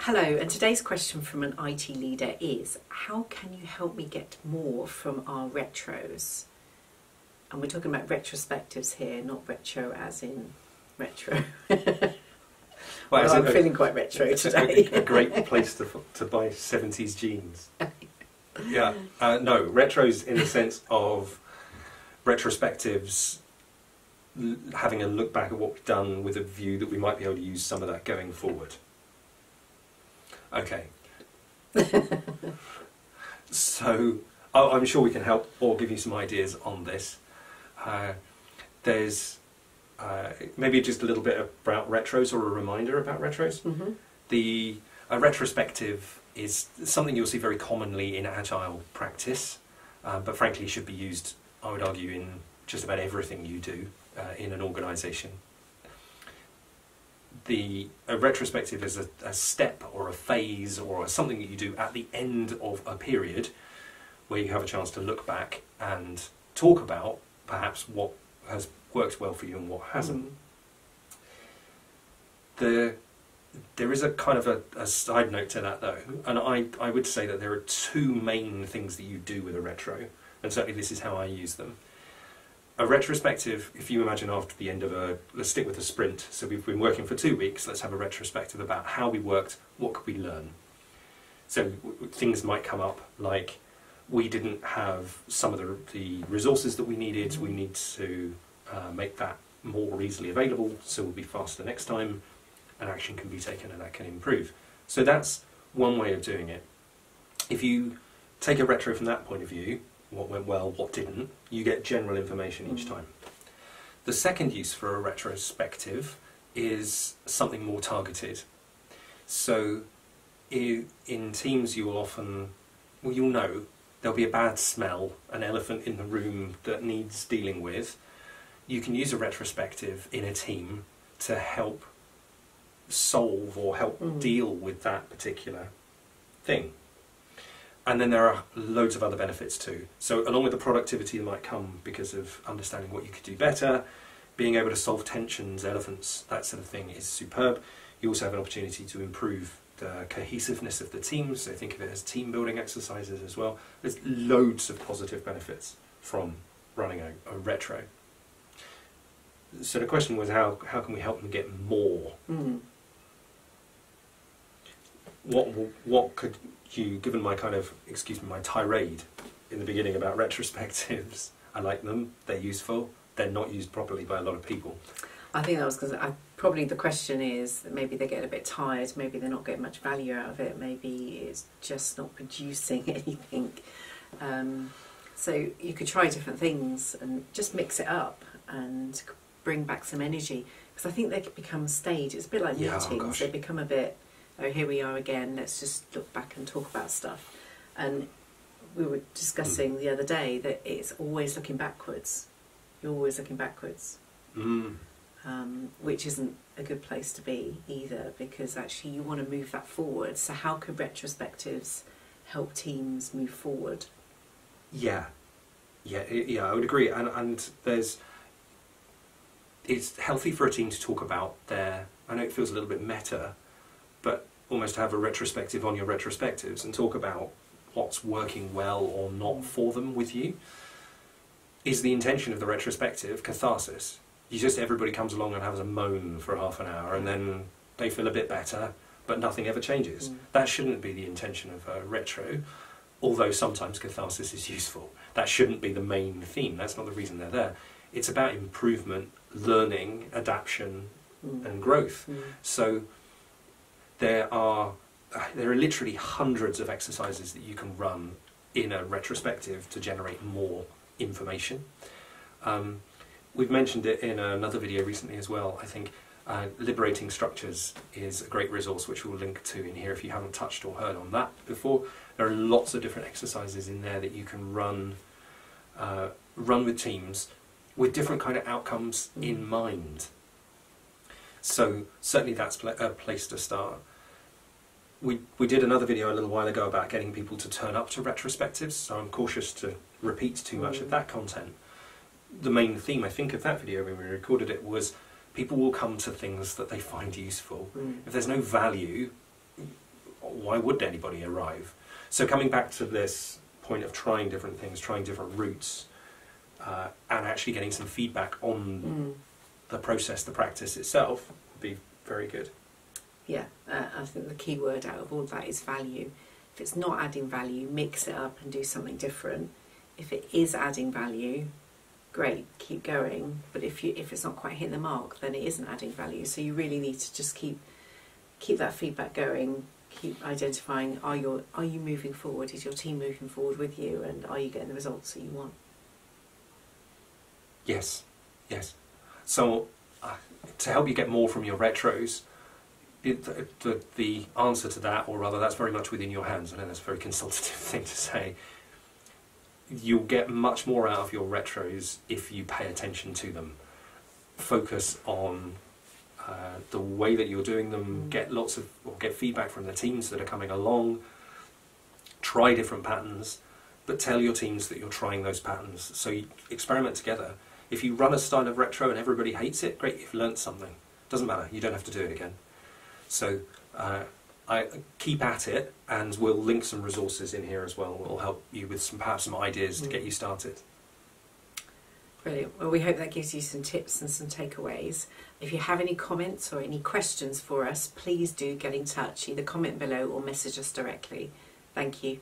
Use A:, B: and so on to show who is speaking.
A: Hello, and today's question from an IT leader is, how can you help me get more from our retros? And we're talking about retrospectives here, not retro as in retro. Well, I'm feeling quite retro today.
B: A great place to buy 70s jeans. Yeah, no, retros in the sense of retrospectives, having a look back at what we've done with a view that we might be able to use some of that going forward. Okay. So, I'm sure we can help or give you some ideas on this. There's maybe just a little bit about retros or a reminder about retros.
A: Mm-hmm.
B: The retrospective is something you'll see very commonly in Agile practice, but frankly should be used, I would argue, in just about everything you do in an organisation. A retrospective is a step or a phase or something that you do at the end of a period where you have a chance to look back and talk about perhaps what has worked well for you and what hasn't. There is a kind of a side note to that though, and I would say that there are two main things that you do with a retro, and certainly this is how I use them. A retrospective, if you imagine after the end of let's stick with a sprint, so we've been working for 2 weeks, let's have a retrospective about how we worked, what could we learn. So things might come up like, we didn't have some of the resources that we needed, we need to make that more easily available, so we'll be faster next time, and action can be taken and that can improve. So that's one way of doing it. If you take a retro from that point of view, what went well, what didn't, you get general information each time. The second use for a retrospective is something more targeted. So in teams you will often, well, you'll know there'll be a bad smell, an elephant in the room that needs dealing with. You can use a retrospective in a team to help solve or help deal with that particular thing. And then there are loads of other benefits too. So along with the productivity that might come because of understanding what you could do better, being able to solve tensions, elephants, that sort of thing is superb. You also have an opportunity to improve the cohesiveness of the team, so think of it as team building exercises as well. There's loads of positive benefits from running a retro. So the question was, how can we help them get more? What could you, given my kind of, excuse me, my tirade in the beginning about retrospectives, I like them, they're useful, they're not used properly by a lot of people.
A: I think that was because probably the question is that maybe they're getting a bit tired, maybe they're not getting much value out of it, maybe it's just not producing anything. So you could try different things and just mix it up and bring back some energy, because I think they could become staged. It's a bit like meetings, they become a bit, oh, here we are again, let's just look back and talk about stuff. And we were discussing the other day that it's always looking backwards. You're always looking backwards. Which isn't a good place to be either, because actually you want to move that forward. So how could retrospectives help teams move forward? Yeah,
B: I would agree. And it's healthy for a team to talk about I know it feels a little bit meta, but almost to have a retrospective on your retrospectives and talk about what's working well or not for them with you. Is the intention of the retrospective catharsis? Everybody comes along and has a moan for half an hour and then they feel a bit better, but nothing ever changes. That shouldn't be the intention of a retro, although sometimes catharsis is useful. That shouldn't be the main theme, that's not the reason they're there. It's about improvement, learning, adaptation and growth. So there are literally hundreds of exercises that you can run in a retrospective to generate more information. We've mentioned it in another video recently as well. I think Liberating Structures is a great resource which we'll link to in here if you haven't touched or heard on that before. There are lots of different exercises in there that you can run with teams with different kind of outcomes in mind. So certainly that's a place to start. We did another video a little while ago about getting people to turn up to retrospectives, so I'm cautious to repeat too much of that content. The main theme, I think, of that video when we recorded it was people will come to things that they find useful. If there's no value, Why would anybody arrive? So coming back to this point of trying different things, trying different routes, and actually getting some feedback on the process, the practice itself, would be very good.
A: Yeah, I think the key word out of all that is value. If it's not adding value, mix it up and do something different. If it is adding value, great, keep going. But if it's not quite hitting the mark, then it isn't adding value. So you really need to just keep that feedback going. Keep identifying: are you moving forward? Is your team moving forward with you? And are you getting the results that you want?
B: Yes, yes. So to help you get more from your retros, the answer to that, or rather that's very much within your hands. I know that's a very consultative thing to say. You'll get much more out of your retros if you pay attention to them. Focus on the way that you're doing them, get feedback from the teams that are coming along, try different patterns, but tell your teams that you're trying those patterns. So you experiment together. If you run a style of retro and everybody hates it, great, you've learnt something. Doesn't matter, you don't have to do it again. So I keep at it, and we'll link some resources in here as well. We'll help you with perhaps some ideas to get you started.
A: Brilliant. Well, we hope that gives you some tips and some takeaways. If you have any comments or any questions for us, please do get in touch. Either comment below or message us directly. Thank you.